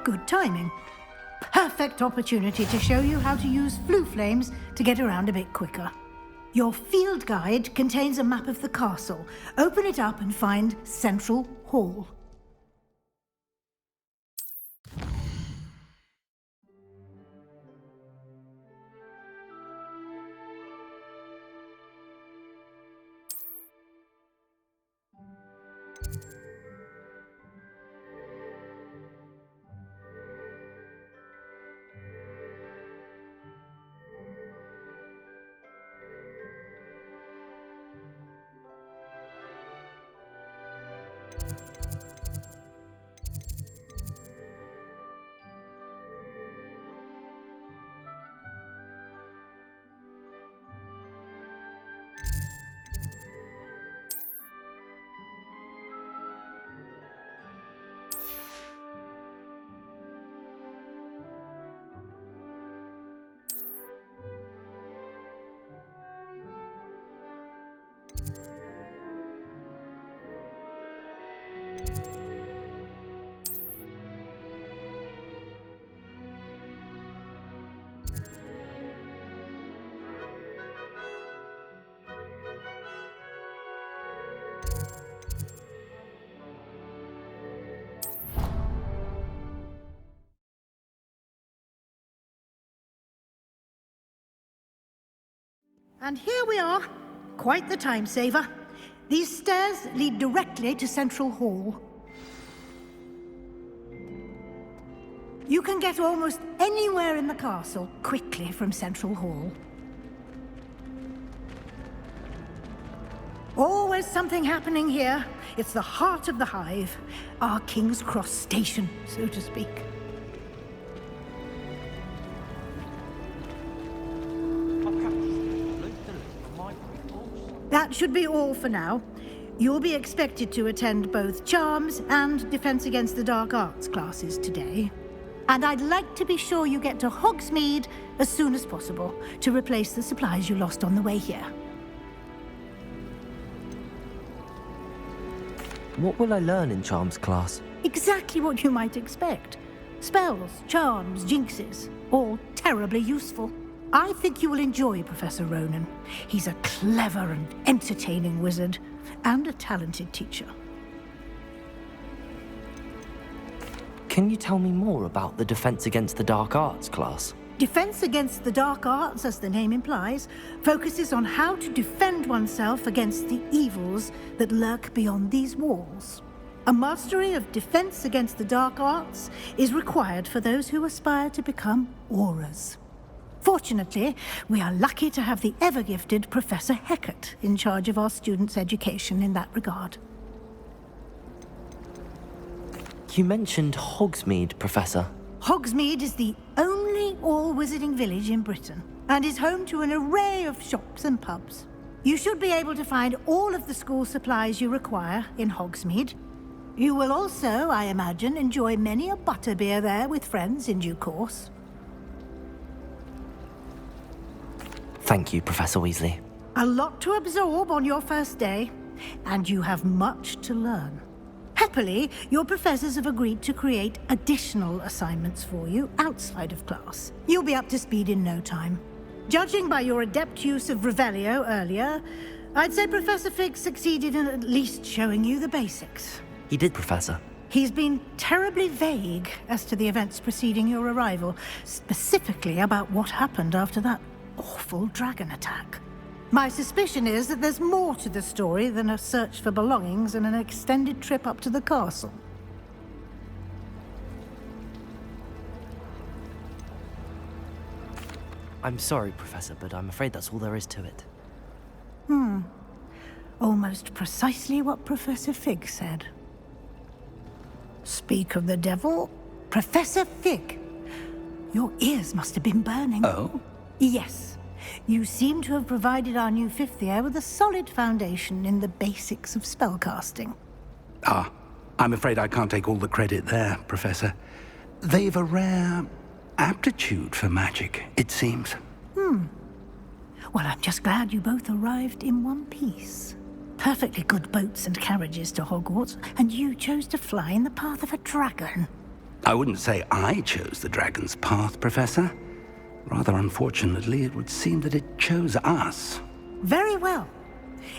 Good timing. Perfect opportunity to show you how to use flue flames to get around a bit quicker. Your field guide contains a map of the castle. Open it up and find Central Hall. And here we are. Quite the time saver. These stairs lead directly to Central Hall. You can get almost anywhere in the castle quickly from Central Hall. Always something happening here. It's the heart of the hive, our King's Cross station, so to speak. That should be all for now. You'll be expected to attend both Charms and Defense Against the Dark Arts classes today. And I'd like to be sure you get to Hogsmeade as soon as possible to replace the supplies you lost on the way here. What will I learn in Charms class? Exactly what you might expect. Spells, charms, jinxes, all terribly useful. I think you will enjoy Professor Ronan. He's a clever and entertaining wizard, and a talented teacher. Can you tell me more about the Defense Against the Dark Arts class? Defense Against the Dark Arts, as the name implies, focuses on how to defend oneself against the evils that lurk beyond these walls. A mastery of Defense Against the Dark Arts is required for those who aspire to become Aurors. Fortunately, we are lucky to have the ever-gifted Professor Hecat in charge of our students' education in that regard. You mentioned Hogsmeade, Professor. Hogsmeade is the only all-wizarding village in Britain, and is home to an array of shops and pubs. You should be able to find all of the school supplies you require in Hogsmeade. You will also, I imagine, enjoy many a butterbeer there with friends in due course. Thank you, Professor Weasley. A lot to absorb on your first day, and you have much to learn. Happily, your professors have agreed to create additional assignments for you outside of class. You'll be up to speed in no time. Judging by your adept use of Revelio earlier, I'd say Professor Fig succeeded in at least showing you the basics. He did, Professor. He's been terribly vague as to the events preceding your arrival, specifically about what happened after that awful dragon attack. My suspicion is that there's more to the story than a search for belongings and an extended trip up to the castle. I'm sorry, Professor, but I'm afraid that's all there is to it. Almost precisely what Professor Fig said. Speak of the devil, Professor Fig. Your ears must have been burning. Oh? Yes. You seem to have provided our new fifth year with a solid foundation in the basics of spellcasting. Ah, I'm afraid I can't take all the credit there, Professor. They've a rare aptitude for magic, it seems. Well, I'm just glad you both arrived in one piece. Perfectly good boats and carriages to Hogwarts, and you chose to fly in the path of a dragon. I wouldn't say I chose the dragon's path, Professor. Rather unfortunately, it would seem that it chose us. Very well.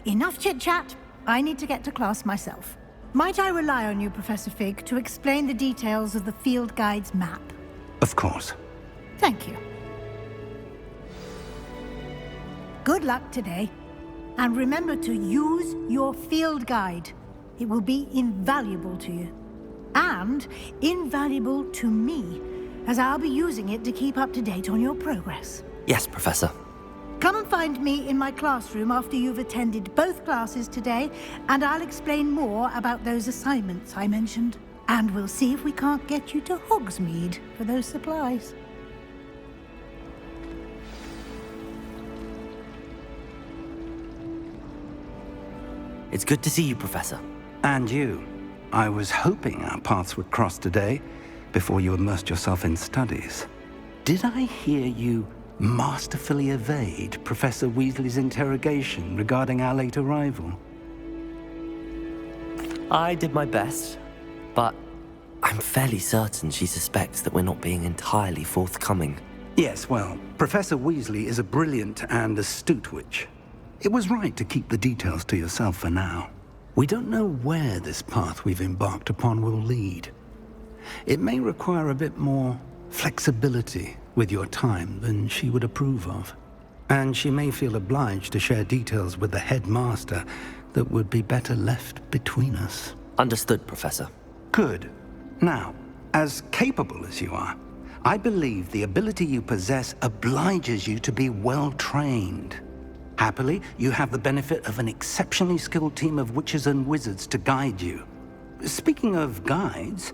Enough chit-chat. I need to get to class myself. Might I rely on you, Professor Fig, to explain the details of the field guide's map? Of course. Thank you. Good luck today. And remember to use your field guide. It will be invaluable to you. And invaluable to me, as I'll be using it to keep up to date on your progress. Yes, Professor. Come and find me in my classroom after you've attended both classes today, and I'll explain more about those assignments I mentioned. And we'll see if we can't get you to Hogsmeade for those supplies. It's good to see you, Professor. And you. I was hoping our paths would cross today, before you immersed yourself in studies. Did I hear you masterfully evade Professor Weasley's interrogation regarding our late arrival? I did my best, but I'm fairly certain she suspects that we're not being entirely forthcoming. Yes, well, Professor Weasley is a brilliant and astute witch. It was right to keep the details to yourself for now. We don't know where this path we've embarked upon will lead. It may require a bit more flexibility with your time than she would approve of. And she may feel obliged to share details with the headmaster that would be better left between us. Understood, Professor. Good. Now, as capable as you are, I believe the ability you possess obliges you to be well trained. Happily, you have the benefit of an exceptionally skilled team of witches and wizards to guide you. Speaking of guides,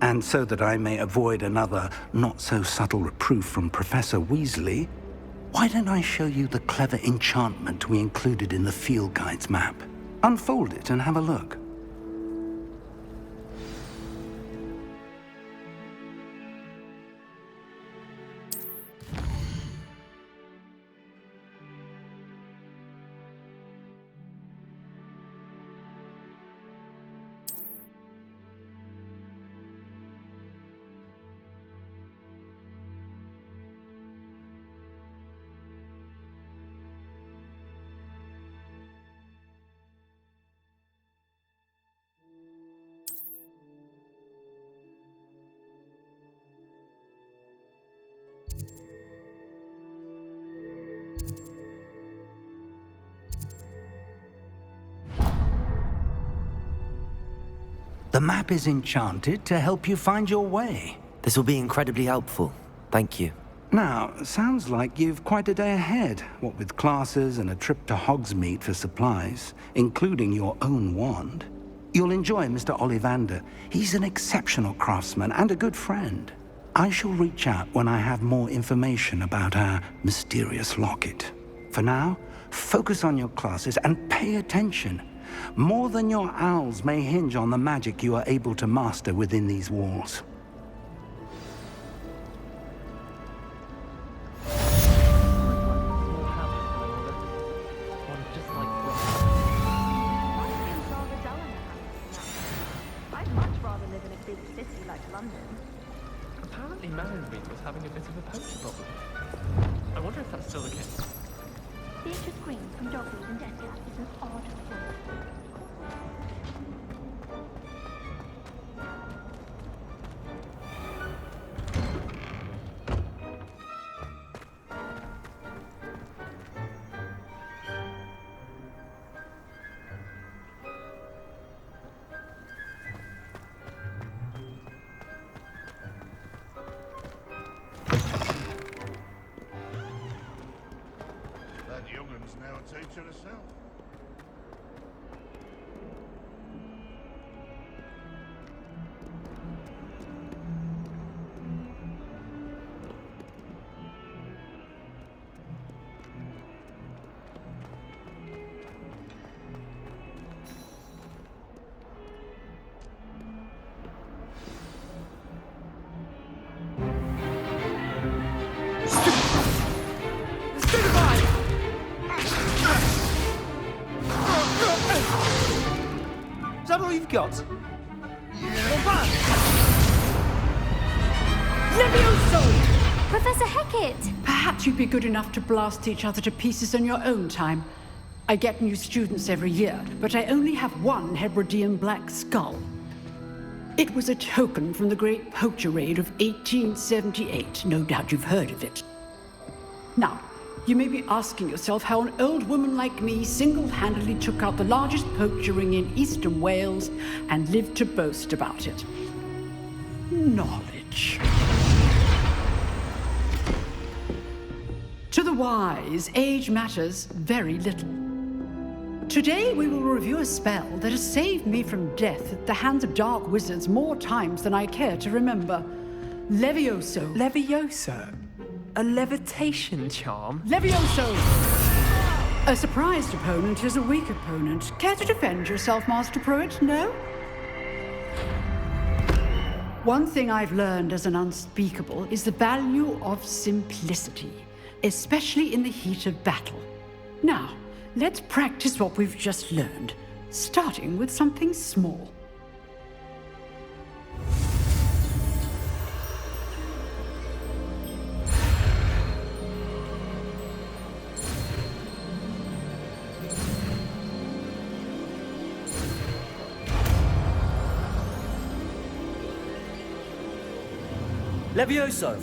and so that I may avoid another not-so-subtle reproof from Professor Weasley, why don't I show you the clever enchantment we included in the field guide's map? Unfold it and have a look. The map is enchanted to help you find your way. This will be incredibly helpful. Thank you. Now, sounds like you've quite a day ahead, what with classes and a trip to Hogsmeade for supplies, including your own wand. You'll enjoy Mr. Ollivander. He's an exceptional craftsman and a good friend. I shall reach out when I have more information about our mysterious locket. For now, focus on your classes and pay attention. More than your owls may hinge on the magic you are able to master within these walls. I'd much rather live in a big city like London. Apparently Manonbean was having a bit of a poacher problem. I wonder if that's still the case. Beatrice Green from Dogwood and Deathcap is an odd woman. That young'un's now a teacher herself. Is that all you've got? Not bad. Levioso! Professor Hecat! Perhaps you'd be good enough to blast each other to pieces in your own time. I get new students every year, but I only have one Hebridean black skull. It was a token from the Great Poacher Raid of 1878. No doubt you've heard of it. Now, you may be asking yourself how an old woman like me single-handedly took out the largest poacher ring in eastern Wales and lived to boast about it. Knowledge. To the wise, age matters very little. Today we will review a spell that has saved me from death at the hands of dark wizards more times than I care to remember. Levioso. Levioso? A levitation charm? Levioso! A surprised opponent is a weak opponent. Care to defend yourself, Master Pruitt? No? One thing I've learned as an unspeakable is the value of simplicity, especially in the heat of battle. Now, let's practice what we've just learned, starting with something small. Levioso!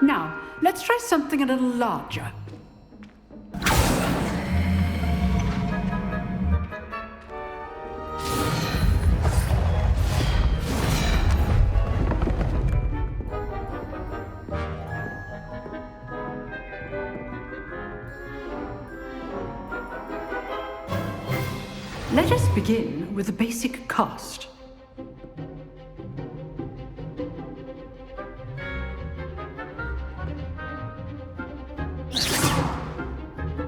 Now, let's try something a little larger. Let us begin with the basic cast.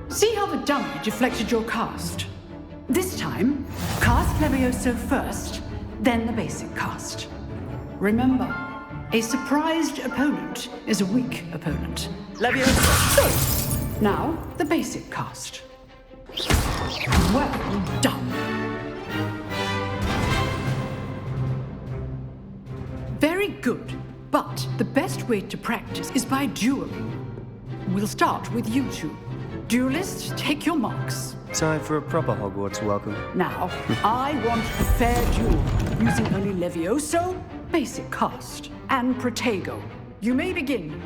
See how the dummy deflected your cast? This time, cast Levioso first, then the basic cast. Remember, a surprised opponent is a weak opponent. Levioso! So, now the basic cast. Well done. Very good, but the best way to practice is by dueling. We'll start with you two. Duelists, take your marks. Time for a proper Hogwarts welcome. Now, I want a fair duel, using only Levioso, basic cast, and Protego. You may begin.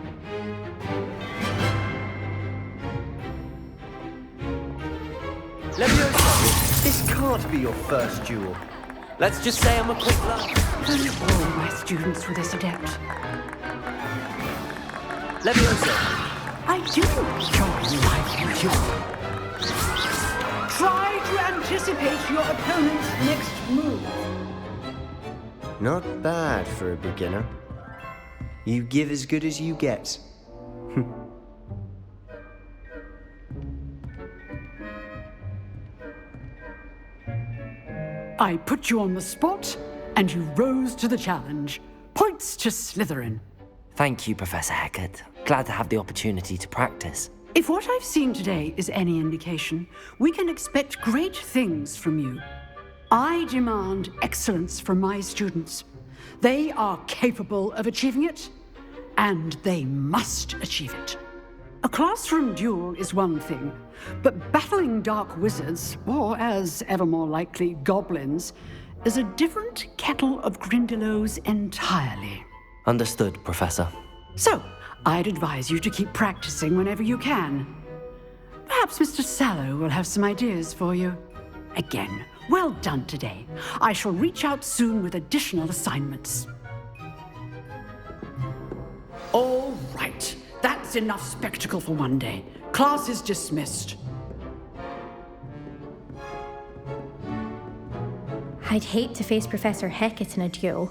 Levioso! This can't be your first duel. Let's just say I'm a quick learner. All my students were this adept. Levioso! I do enjoy life duel. Try to anticipate your opponent's next move. Not bad for a beginner. You give as good as you get. I put you on the spot, and you rose to the challenge. Points to Slytherin. Thank you, Professor Hecat. Glad to have the opportunity to practice. If what I've seen today is any indication, we can expect great things from you. I demand excellence from my students. They are capable of achieving it, and they must achieve it. A classroom duel is one thing, but battling dark wizards, or as ever more likely, goblins, is a different kettle of Grindylows entirely. Understood, Professor. So, I'd advise you to keep practicing whenever you can. Perhaps Mr. Sallow will have some ideas for you. Again, well done today. I shall reach out soon with additional assignments. All right. That's enough spectacle for one day. Class is dismissed. I'd hate to face Professor Hecat in a duel.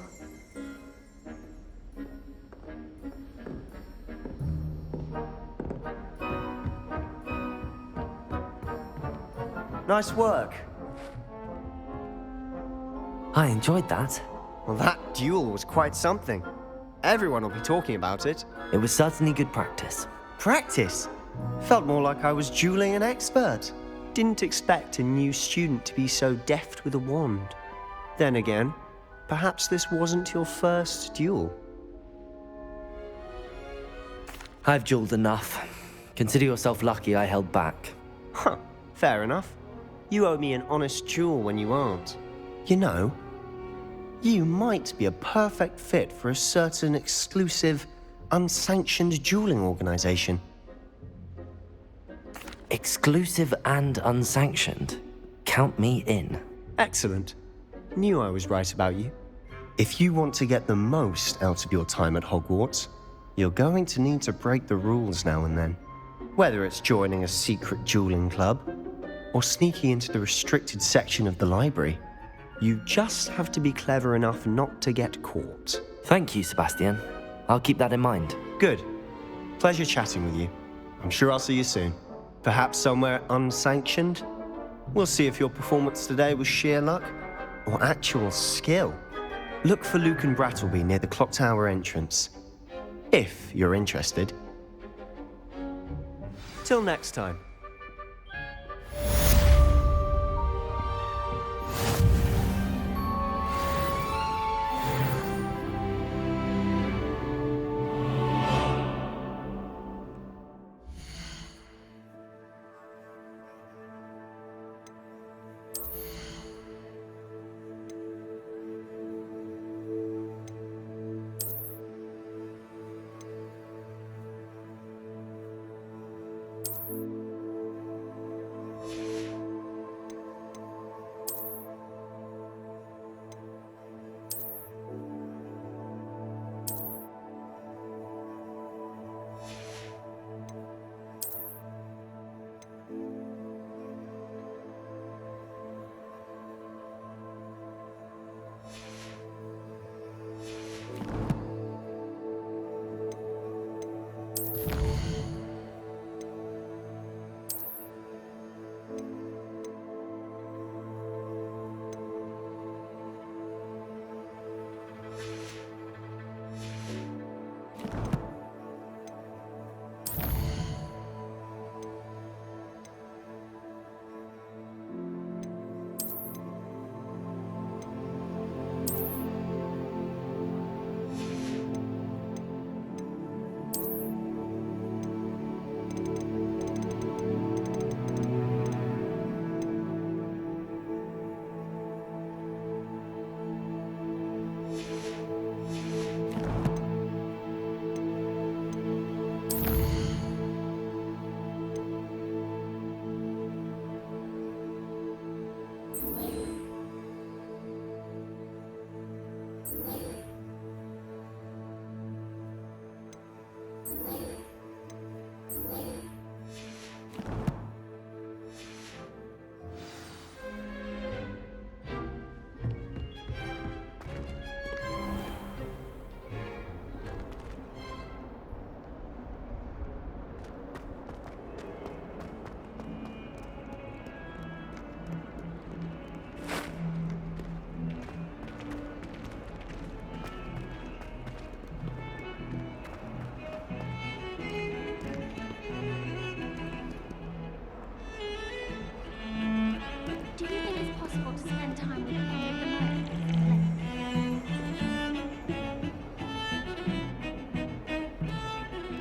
Nice work. I enjoyed that. Well, that duel was quite something. Everyone will be talking about it. It was certainly good practice. Practice? Felt more like I was dueling an expert. didn't expect a new student to be so deft with a wand. Then again, perhaps this wasn't your first duel. I've dueled enough. Consider yourself lucky I held back. Huh, fair enough. You owe me an honest duel when you aren't. You know, you might be a perfect fit for a certain exclusive, unsanctioned dueling organization. Exclusive and unsanctioned? Count me in. Excellent. Knew I was right about you. If you want to get the most out of your time at Hogwarts, you're going to need to break the rules now and then. Whether it's joining a secret dueling club, or sneaking into the restricted section of the library, you just have to be clever enough not to get caught. Thank you, Sebastian. I'll keep that in mind. Good. Pleasure chatting with you. I'm sure I'll see you soon. Perhaps somewhere unsanctioned? We'll see if your performance today was sheer luck or actual skill. Look for Luke and Brattleby near the clock tower entrance, if you're interested. Till next time. Do you think it's possible to spend time with any of the men?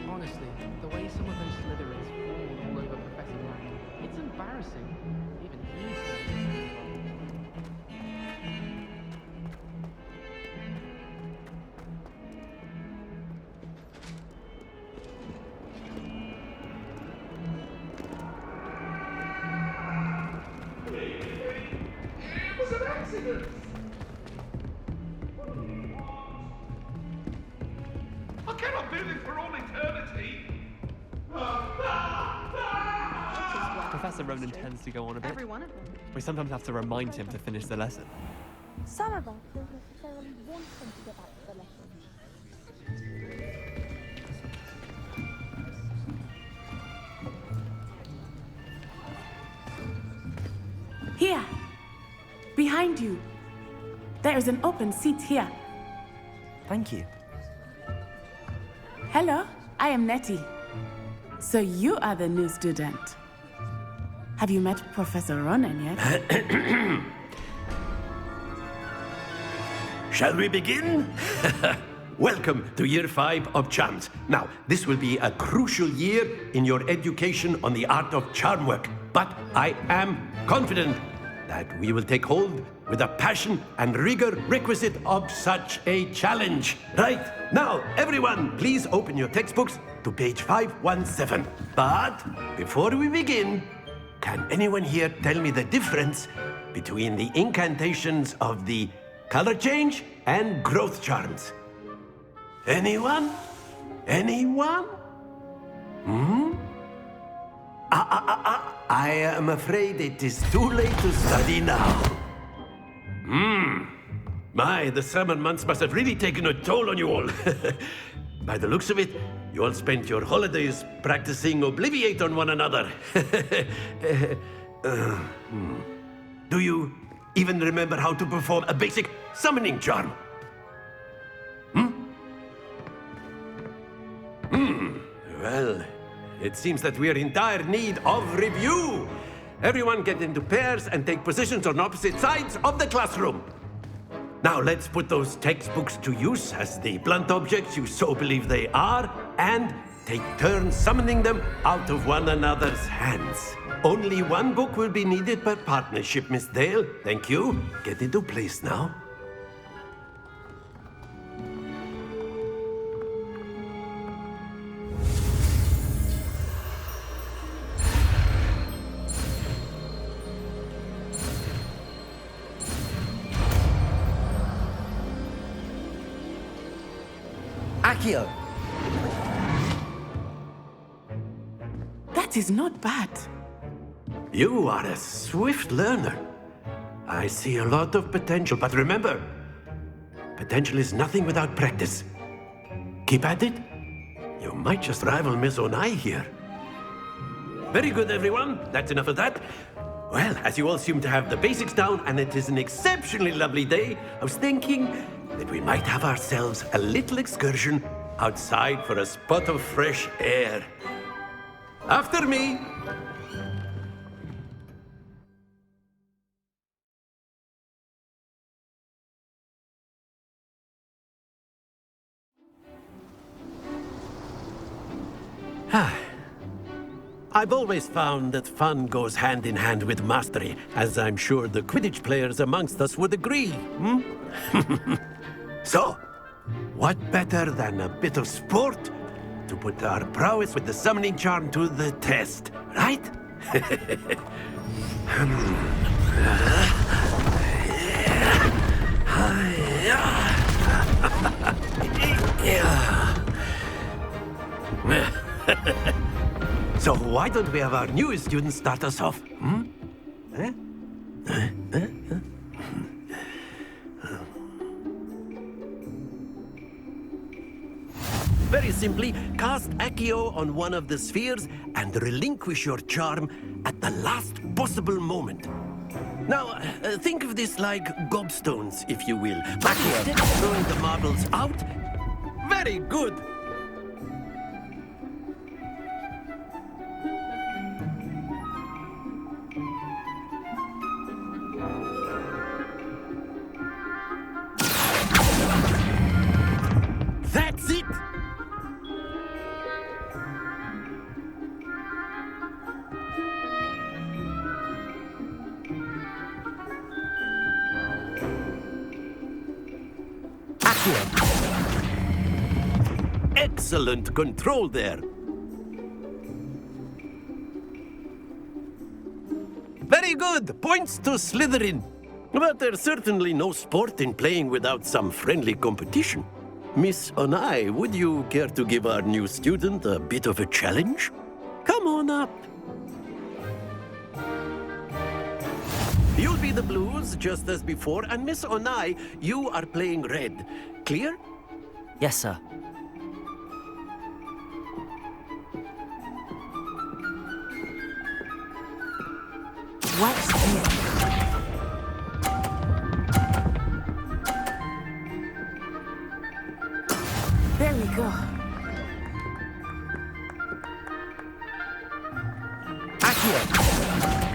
Honestly, the way some of those Slytherins fall all over Professor Black, it's embarrassing. Even he says It was an accident! I cannot do this for all eternity! Professor Ronan tends to go on a bit. Every one of them. We sometimes have to remind him to finish the lesson. Some of us don't necessarily want them to get back to the lesson. Here! Behind you! There is an open seat here. Thank you. Hello, I am Nettie. So you are the new student. Have you met Professor Ronan yet? Shall we begin? Welcome to Year 5 of Charms. Now, this will be a crucial year in your education on the art of charm work. But I am confident that we will take hold with the passion and rigor requisite of such a challenge. Right, now, everyone, please open your textbooks to page 517. But before we begin, can anyone here tell me the difference between the incantations of the color change and growth charms? Anyone? Anyone? I am afraid it is too late to study now. My, the summer months must have really taken a toll on you all. By the looks of it, you all spent your holidays practicing Obliviate on one another. Do you even remember how to perform a basic summoning charm? Well, it seems that we are in dire need of review. Everyone get into pairs and take positions on opposite sides of the classroom. Now let's put those textbooks to use as the blunt objects you so believe they are, and take turns summoning them out of one another's hands. Only one book will be needed per partnership, Miss Dale. Thank you. Get into place now. Accio! That is not bad. You are a swift learner. I see a lot of potential, but remember, potential is nothing without practice. Keep at it. You might just rival Miss Onai here. Very good, everyone. That's enough of that. Well, as you all seem to have the basics down, and it is an exceptionally lovely day, I was thinking that we might have ourselves a little excursion outside for a spot of fresh air. After me. I've always found that fun goes hand in hand with mastery, as I'm sure the Quidditch players amongst us would agree. So, what better than a bit of sport to put our prowess with the summoning charm to the test, right? So why don't we have our newest student start us off? Very simply, cast Accio on one of the spheres and relinquish your charm at the last possible moment. Now, think of this like gobstones, if you will. But instead of throwing the marbles out, very good. That's it! Excellent control there. Very good. Points to Slytherin. But there's certainly no sport in playing without some friendly competition. Miss Onai, would you care to give our new student a bit of a challenge? Come on up. You'll be the blues, just as before, and Miss Onai, you are playing red. Clear? Yes, sir. What's this? There we go. Accio!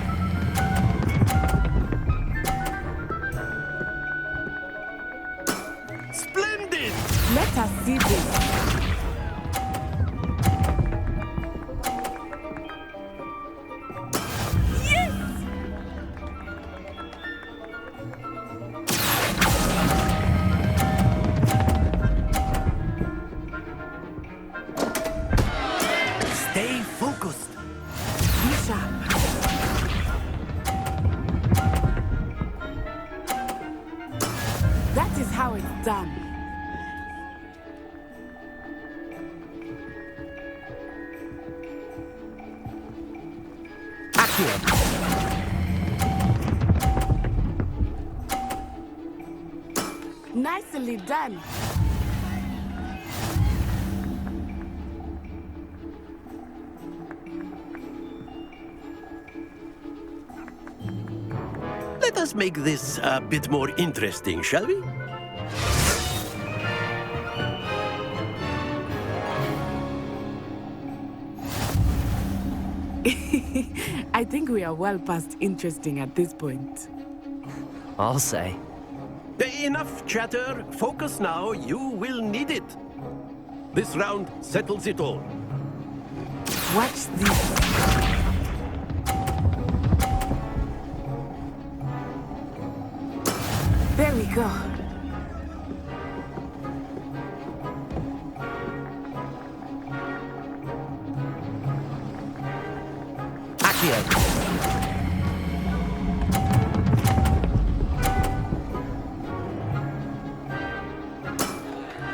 see this. Stay focused. Be sharp. That is how it's done. Nicely done. Let us make this a bit more interesting, shall we? I think we are well past interesting at this point. I'll say. Enough chatter. Focus now. You will need it. This round settles it all. Watch this. There we go.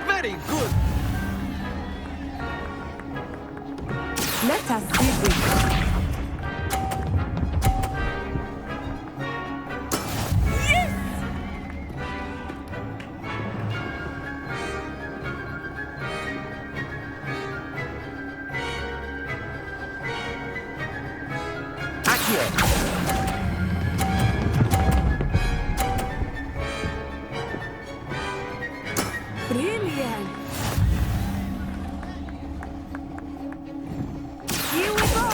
Very good. Let us see this. Brilliant. Here we go.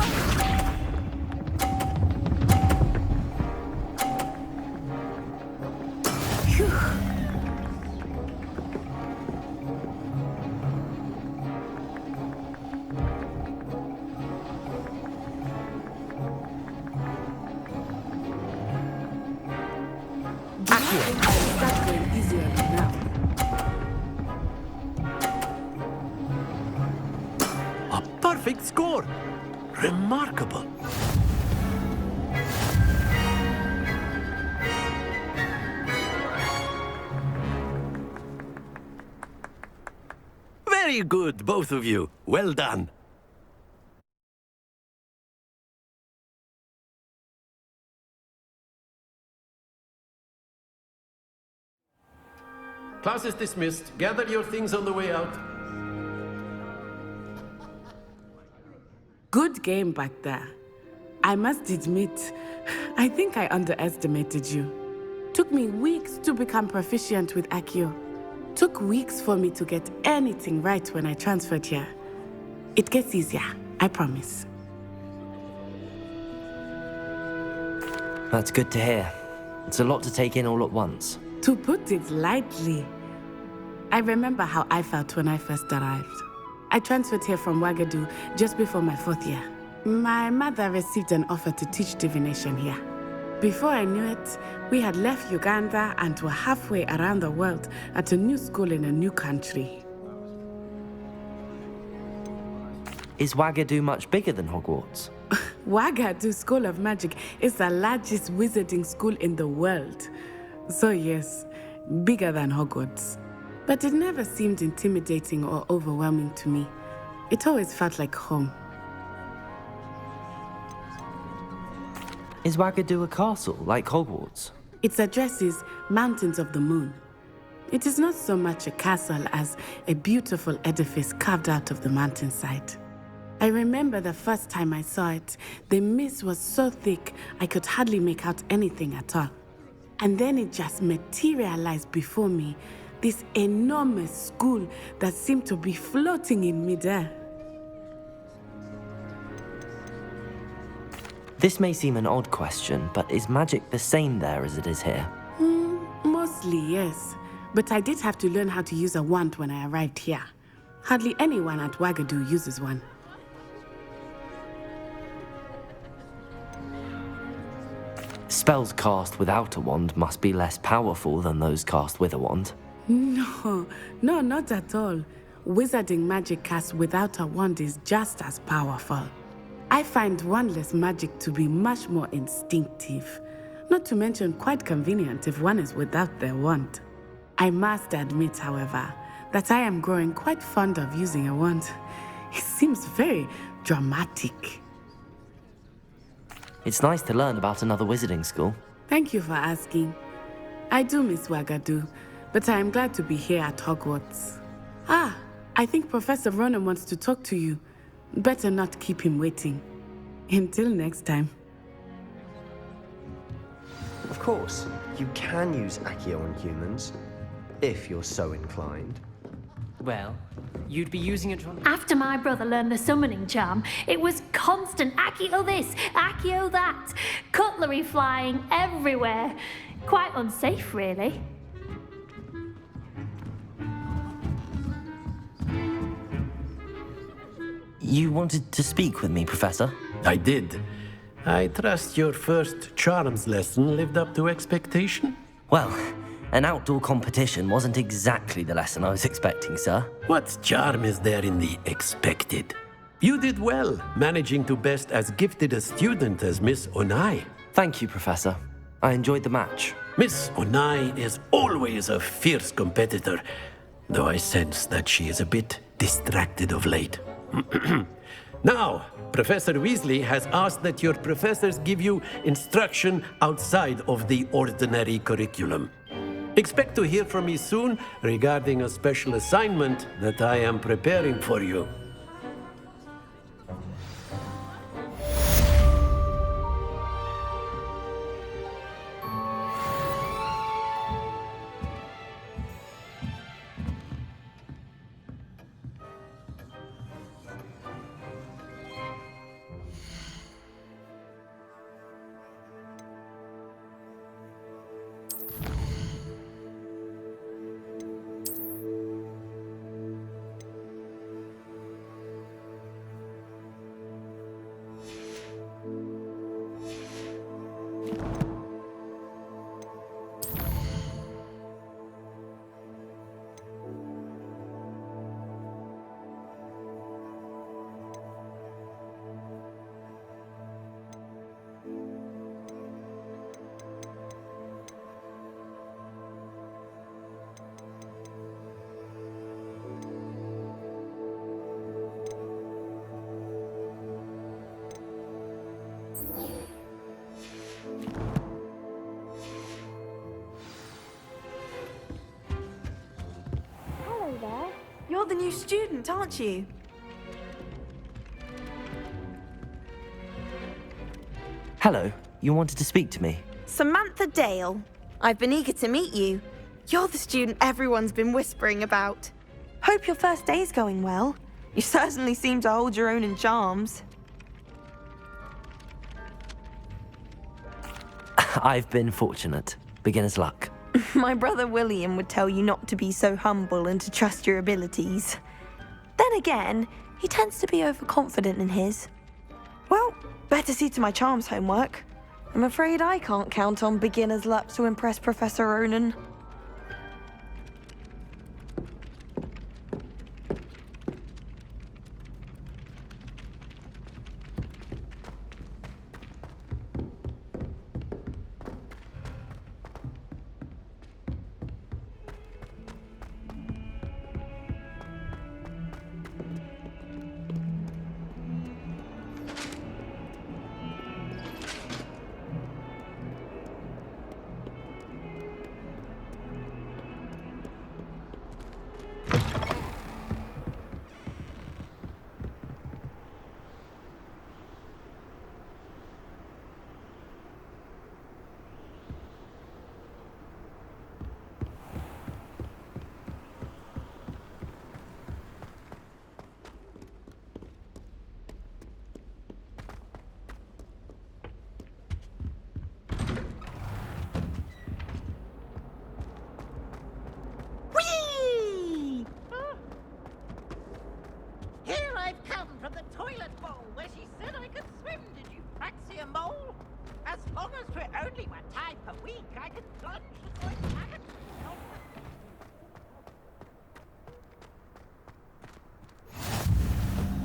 Phew. Start going easier now. A perfect score. Remarkable. Very good, both of you. Well done. Class is dismissed. Gather your things on the way out. Good game back there. I must admit, I think I underestimated you. Took me weeks to become proficient with Accio. Took weeks for me to get anything right when I transferred here. It gets easier, I promise. That's good to hear. It's a lot to take in all at once. To put it lightly, I remember how I felt when I first arrived. I transferred here from Ouagadougou just before my 4th year. My mother received an offer to teach divination here. Before I knew it, we had left Uganda and were halfway around the world at a new school in a new country. Is Ouagadougou much bigger than Hogwarts? Ouagadougou School of Magic is the largest wizarding school in the world. So yes, bigger than Hogwarts. But it never seemed intimidating or overwhelming to me. It always felt like home. Is Ouagadougou a castle, like Hogwarts? Its address is Mountains of the Moon. It is not so much a castle as a beautiful edifice carved out of the mountainside. I remember the first time I saw it, the mist was so thick I could hardly make out anything at all. And then it just materialized before me, this enormous school that seemed to be floating in midair. This may seem an odd question, but is magic the same there as it is here? Mostly, yes. but I did have to learn how to use a wand when I arrived here. Hardly anyone at Wagadu uses one. Spells cast without a wand must be less powerful than those cast with a wand. No, not at all. Wizarding magic cast without a wand is just as powerful. I find wandless magic to be much more instinctive, not to mention quite convenient if one is without their wand. I must admit, however, that I am growing quite fond of using a wand. It seems very dramatic. It's nice to learn about another wizarding school. Thank you for asking. I do miss Wagadu, but I am glad to be here at Hogwarts. Ah, I think Professor Ronan wants to talk to you. Better not keep him waiting. Until next time. Of course, you can use Accio on humans, if you're so inclined. Well, you'd be using it on... After my brother learned the summoning charm, it was constant Accio this, Accio that, cutlery flying everywhere. Quite unsafe, really. You wanted to speak with me, Professor? I did. I trust your first charms lesson lived up to expectation? Well, an outdoor competition wasn't exactly the lesson I was expecting, sir. What charm is there in the expected? You did well, managing to best as gifted a student as Miss Onai. Thank you, Professor. I enjoyed the match. Miss Onai is always a fierce competitor, though I sense that she is a bit distracted of late. Now, Professor Weasley has asked that your professors give you instruction outside of the ordinary curriculum. Expect to hear from me soon regarding a special assignment that I am preparing for you. You're the new student, aren't you? Hello, you wanted to speak to me? Samantha Dale. I've been eager to meet you. You're the student everyone's been whispering about. Hope your first day's going well. You certainly seem to hold your own in charms. I've been fortunate. Beginner's luck. My brother William would tell you not to be so humble and to trust your abilities. Then again, he tends to be overconfident in his. Well, better see to my charms homework. I'm afraid I can't count on beginner's luck to impress Professor Ronan.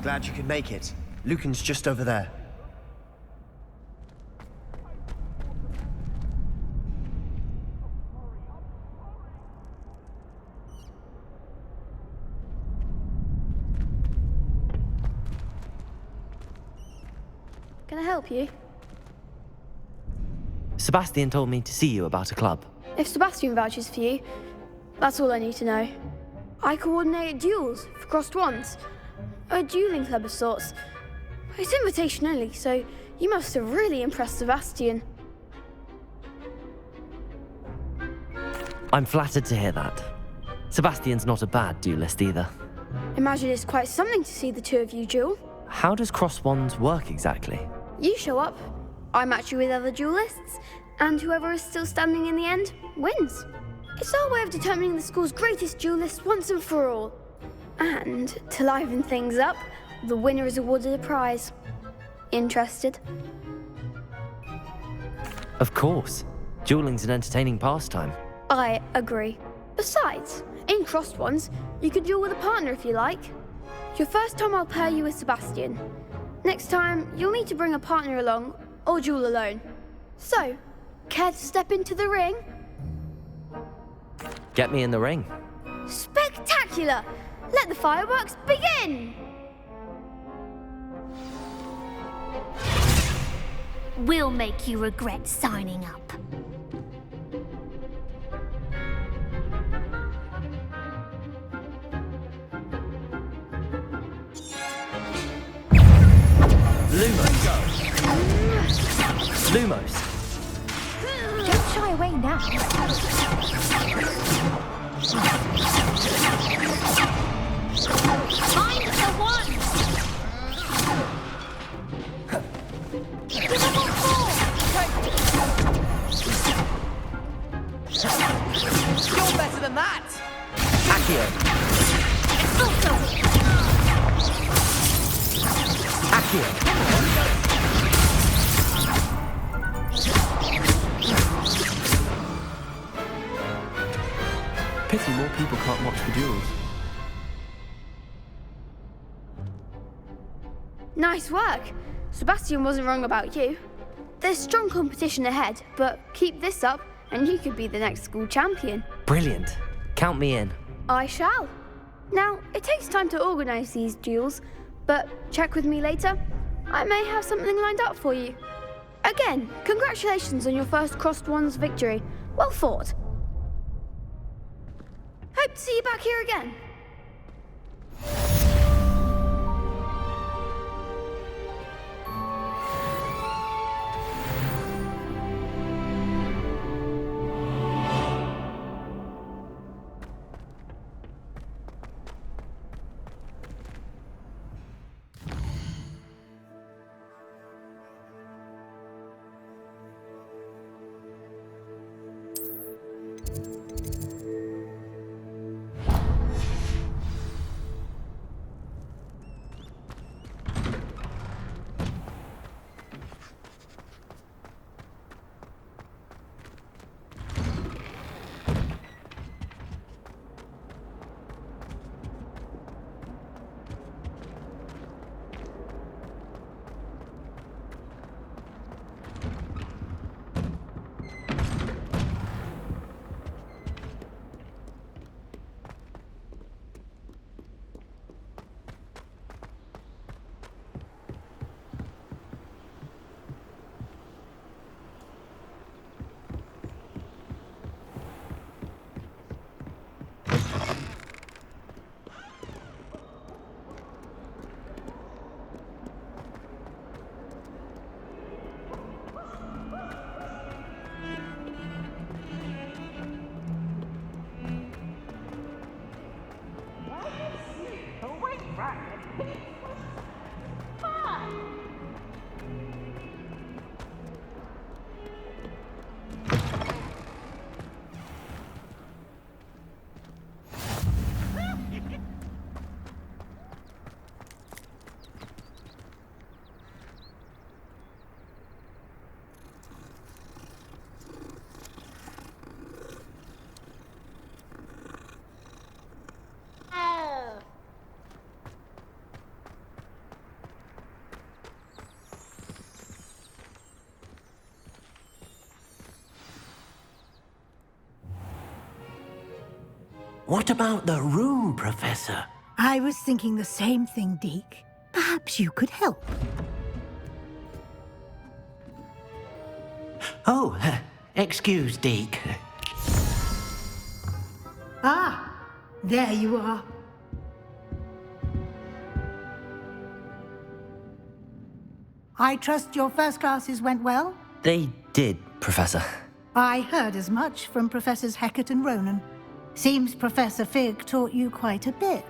Glad you could make it. Lucan's just over there. Can I help you? Sebastian told me to see you about a club. If Sebastian vouches for you, that's all I need to know. I coordinate duels for crossed wands. A dueling club of sorts. It's invitation only, so you must have really impressed Sebastian. I'm flattered to hear that. Sebastian's not a bad duelist either. Imagine it's quite something to see the two of you duel. How does cross wands work exactly? You show up, I match you with other duelists, and whoever is still standing in the end wins. It's our way of determining the school's greatest duelist once and for all. And to liven things up, the winner is awarded a prize. Interested? Of course. Dueling's an entertaining pastime. I agree. Besides, in crossed ones, you can duel with a partner if you like. Your first time I'll pair you with Sebastian. Next time, you'll need to bring a partner along, or duel alone. So, care to step into the ring? Get me in the ring. Spectacular! Let the fireworks begin! We'll make you regret signing up. Lumos. Don't shy away now. Find the one! You're better than that! Accio. Accio. Pity more people can't watch the duels. Nice work. Sebastian wasn't wrong about you. There's strong competition ahead, but keep this up and you could be the next school champion. Brilliant. Count me in. I shall. Now, it takes time to organise these duels, but check with me later. I may have something lined up for you. Again, congratulations on your first crossed wands victory. Well fought. Hope to see you back here again. What about the room, Professor? I was thinking the same thing, Deke. Perhaps you could help. Oh, excuse, Deke. Ah, there you are. I trust your first classes went well? They did, Professor. I heard as much from Professors Hecat and Ronan. Seems Professor Fig taught you quite a bit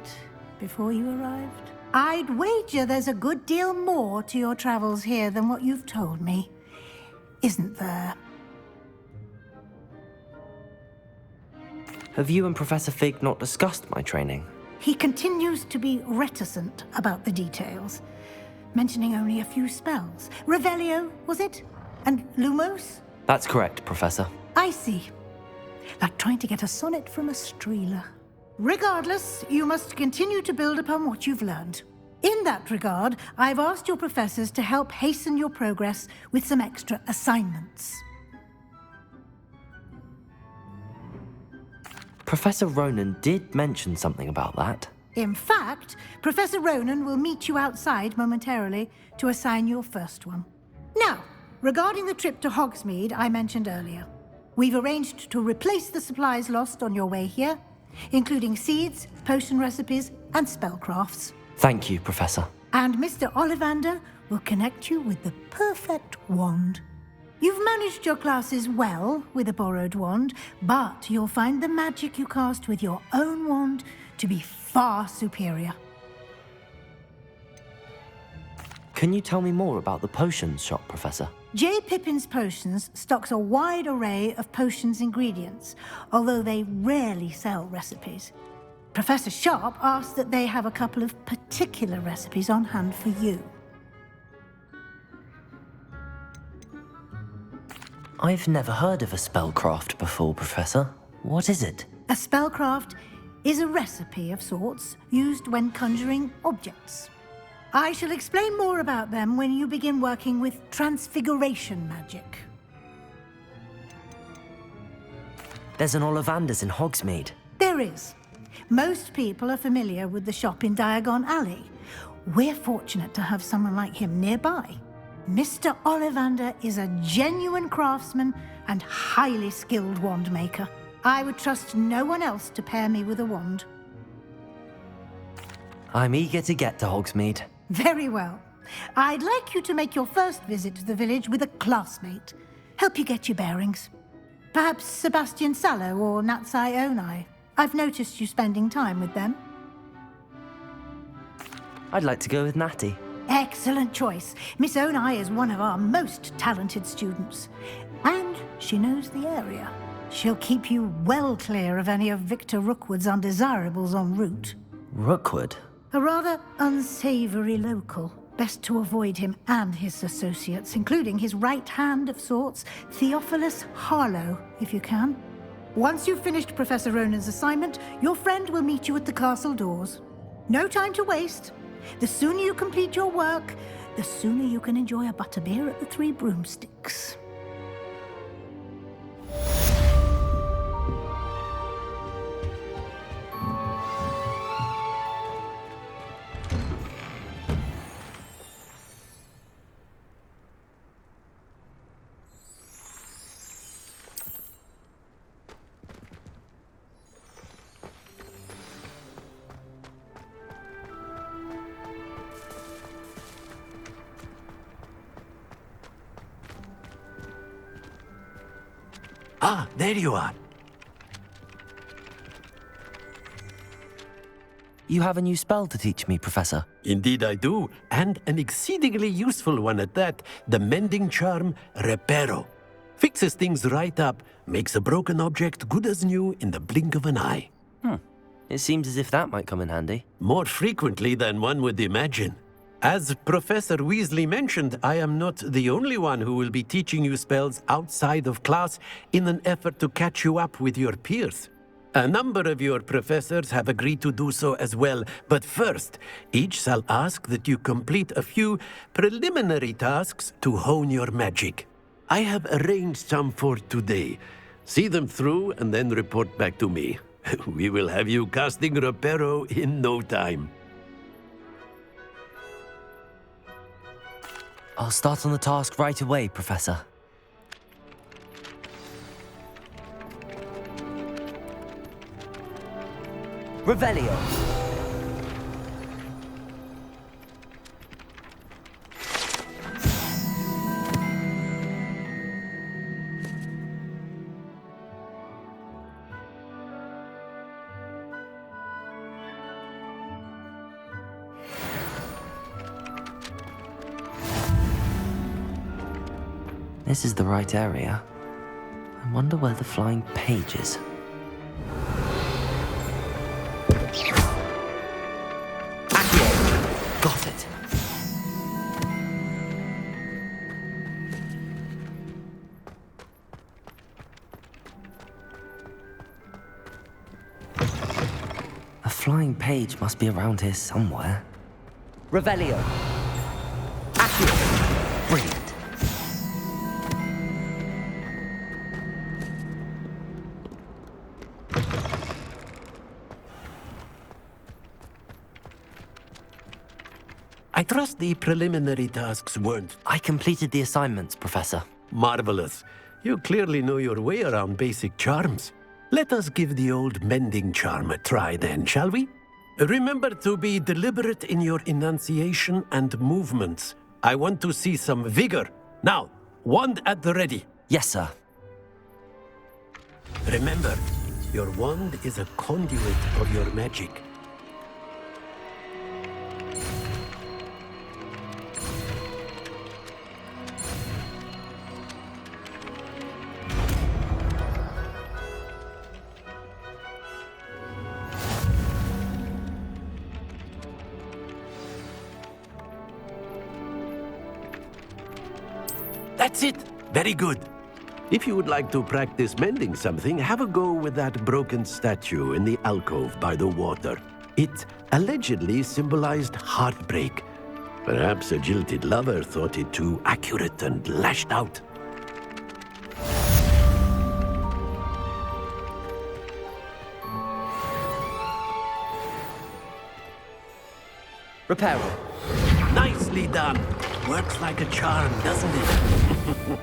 before you arrived. I'd wager there's a good deal more to your travels here than what you've told me. Isn't there? Have you and Professor Fig not discussed my training? He continues to be reticent about the details, mentioning only a few spells. Revelio, was it? And Lumos? That's correct, Professor. I see. Like trying to get a sonnet from a streeler. Regardless, you must continue to build upon what you've learned. In that regard, I've asked your professors to help hasten your progress with some extra assignments. Professor Ronan did mention something about that. In fact, Professor Ronan will meet you outside momentarily to assign your first one. Now, regarding the trip to Hogsmeade I mentioned earlier, we've arranged to replace the supplies lost on your way here, including seeds, potion recipes, and spellcrafts. Thank you, Professor. And Mr. Ollivander will connect you with the perfect wand. You've managed your classes well with a borrowed wand, but you'll find the magic you cast with your own wand to be far superior. Can you tell me more about the potions shop, Professor? J. Pippin's Potions stocks a wide array of potions ingredients, although they rarely sell recipes. Professor Sharp asked that they have a couple of particular recipes on hand for you. I've never heard of a spellcraft before, Professor. What is it? A spellcraft is a recipe of sorts used when conjuring objects. I shall explain more about them when you begin working with transfiguration magic. There's an Ollivander's in Hogsmeade. There is. Most people are familiar with the shop in Diagon Alley. We're fortunate to have someone like him nearby. Mr. Ollivander is a genuine craftsman and highly skilled wand maker. I would trust no one else to pair me with a wand. I'm eager to get to Hogsmeade. Very well. I'd like you to make your first visit to the village with a classmate. Help you get your bearings. Perhaps Sebastian Sallow or Natsai Onai. I've noticed you spending time with them. I'd like to go with Natty. Excellent choice. Miss Onai is one of our most talented students. And she knows the area. She'll keep you well clear of any of Victor Rookwood's undesirables en route. Rookwood? A rather unsavory local. Best to avoid him and his associates, including his right hand of sorts, Theophilus Harlow, if you can. Once you've finished Professor Ronan's assignment, your friend will meet you at the castle doors. No time to waste. The sooner you complete your work, the sooner you can enjoy a butterbeer at the Three Broomsticks. Ah, there you are. You have a new spell to teach me, Professor. Indeed I do, and an exceedingly useful one at that, the mending charm Reparo. Fixes things right up, makes a broken object good as new in the blink of an eye. It seems as if that might come in handy. More frequently than one would imagine. As Professor Weasley mentioned, I am not the only one who will be teaching you spells outside of class in an effort to catch you up with your peers. A number of your professors have agreed to do so as well, but first, each shall ask that you complete a few preliminary tasks to hone your magic. I have arranged some for today. See them through and then report back to me. We will have you casting Reparo in no time. I'll start on the task right away, Professor. Revelio. This is the right area. I wonder where the flying page is. Accio! Got it. A flying page must be around here somewhere. Revelio. Accio! Brilliant. I trust the preliminary tasks weren't... I completed the assignments, Professor. Marvelous. You clearly know your way around basic charms. Let us give the old mending charm a try then, shall we? Remember to be deliberate in your enunciation and movements. I want to see some vigor. Now, wand at the ready. Yes, sir. Remember, your wand is a conduit of your magic. That's it! Very good. If you would like to practice mending something, have a go with that broken statue in the alcove by the water. It allegedly symbolized heartbreak. Perhaps a jilted lover thought it too accurate and lashed out. Reparo. Nicely done. Works like a charm, doesn't it?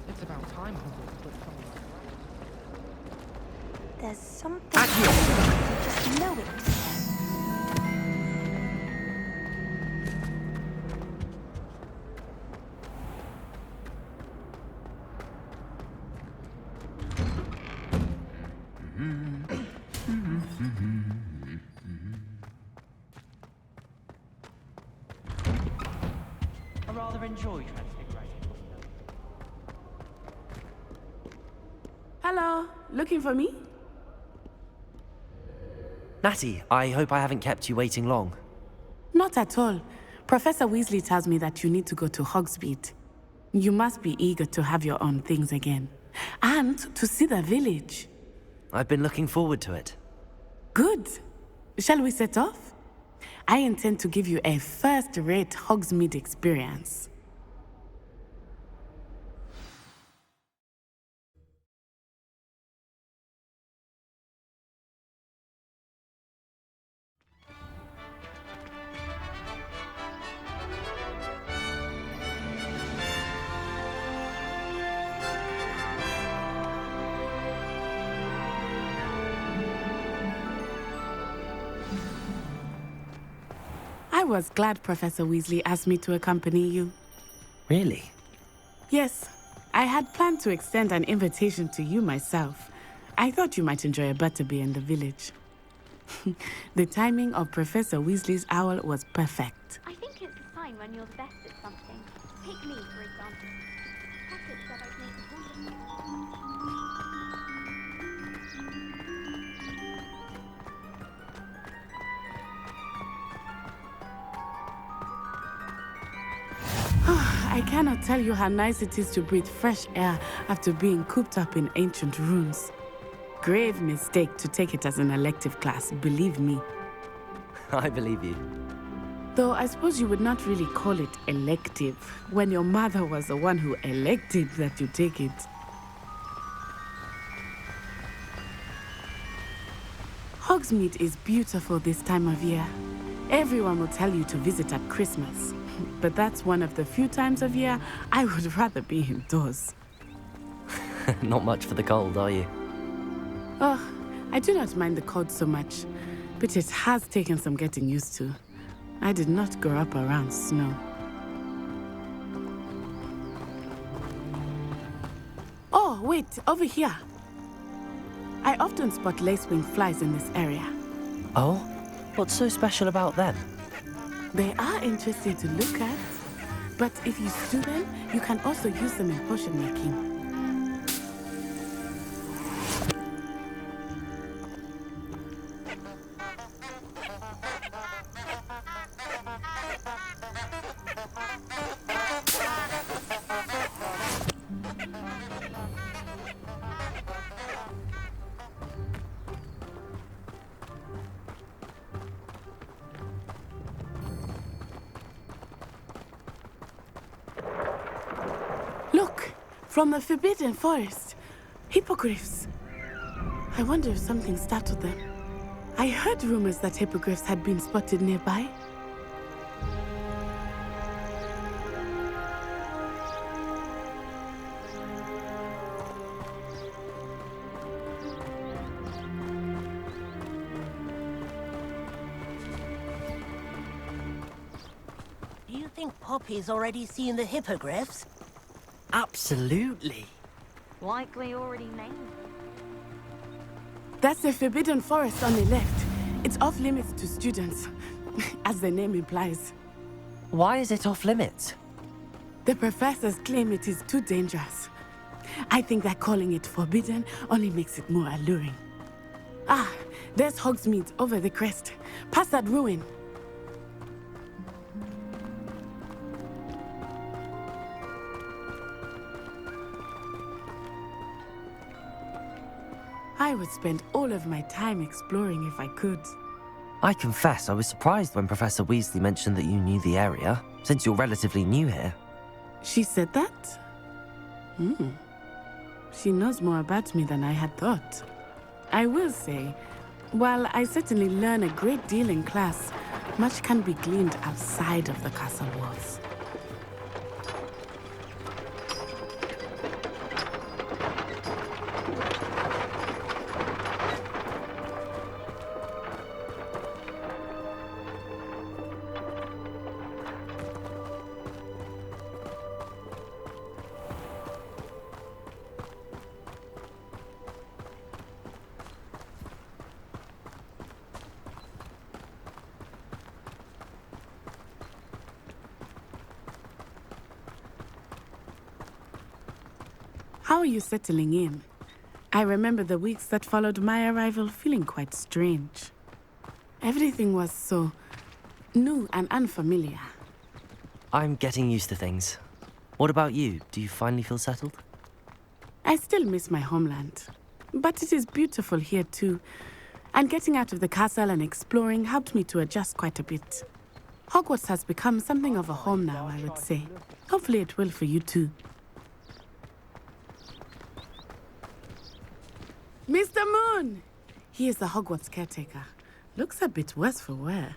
It's about time Hogwarts put something. There's something. I just know it. I rather enjoy transfiguration. Hello, looking for me? Natty, I hope I haven't kept you waiting long. Not at all. Professor Weasley tells me that you need to go to Hogsmeade. You must be eager to have your own things again. And to see the village. I've been looking forward to it. Good. Shall we set off? I intend to give you a first-rate Hogsmeade experience. I was glad Professor Weasley asked me to accompany you. Really? Yes, I had planned to extend an invitation to you myself. I thought you might enjoy a butterbeer in the village. The timing of Professor Weasley's owl was perfect. I think it's a sign when you're the best at something. Take me, for example. Patrick said I'd make a I cannot tell you how nice it is to breathe fresh air after being cooped up in ancient ruins. Grave mistake to take it as an elective class, believe me. I believe you. Though I suppose you would not really call it elective when your mother was the one who elected that you take it. Hogsmeade is beautiful this time of year. Everyone will tell you to visit at Christmas. But that's one of the few times of year I would rather be indoors. Not much for the cold, are you? Oh, I do not mind the cold so much, but it has taken some getting used to. I did not grow up around snow. Oh, wait, over here. I often spot lacewing flies in this area. Oh? What's so special about them? They are interesting to look at, but if you stew them, you can also use them in potion making. Look, from the Forbidden Forest. Hippogriffs. I wonder if something startled them. I heard rumors that hippogriffs had been spotted nearby. Do you think Poppy's already seen the hippogriffs? Absolutely. likely already named. That's the Forbidden Forest on the left. It's off limits to students, as the name implies. Why is it off limits? The professors claim it is too dangerous. I think that calling it forbidden only makes it more alluring. Ah, there's Hogsmeade over the crest. Past that ruin. I would spend all of my time exploring if I could. I confess I was surprised when Professor Weasley mentioned that you knew the area, since you're relatively new here. She said that? She knows more about me than I had thought. I will say, while I certainly learn a great deal in class, much can be gleaned outside of the castle walls. How are you settling in? I remember the weeks that followed my arrival feeling quite strange. Everything was so new and unfamiliar. I'm getting used to things. What about you? Do you finally feel settled? I still miss my homeland, but it is beautiful here too. And getting out of the castle and exploring helped me to adjust quite a bit. Hogwarts has become something of a home now, I would say. Hopefully it will for you too. Mr. Moon! He is the Hogwarts caretaker. Looks a bit worse for wear.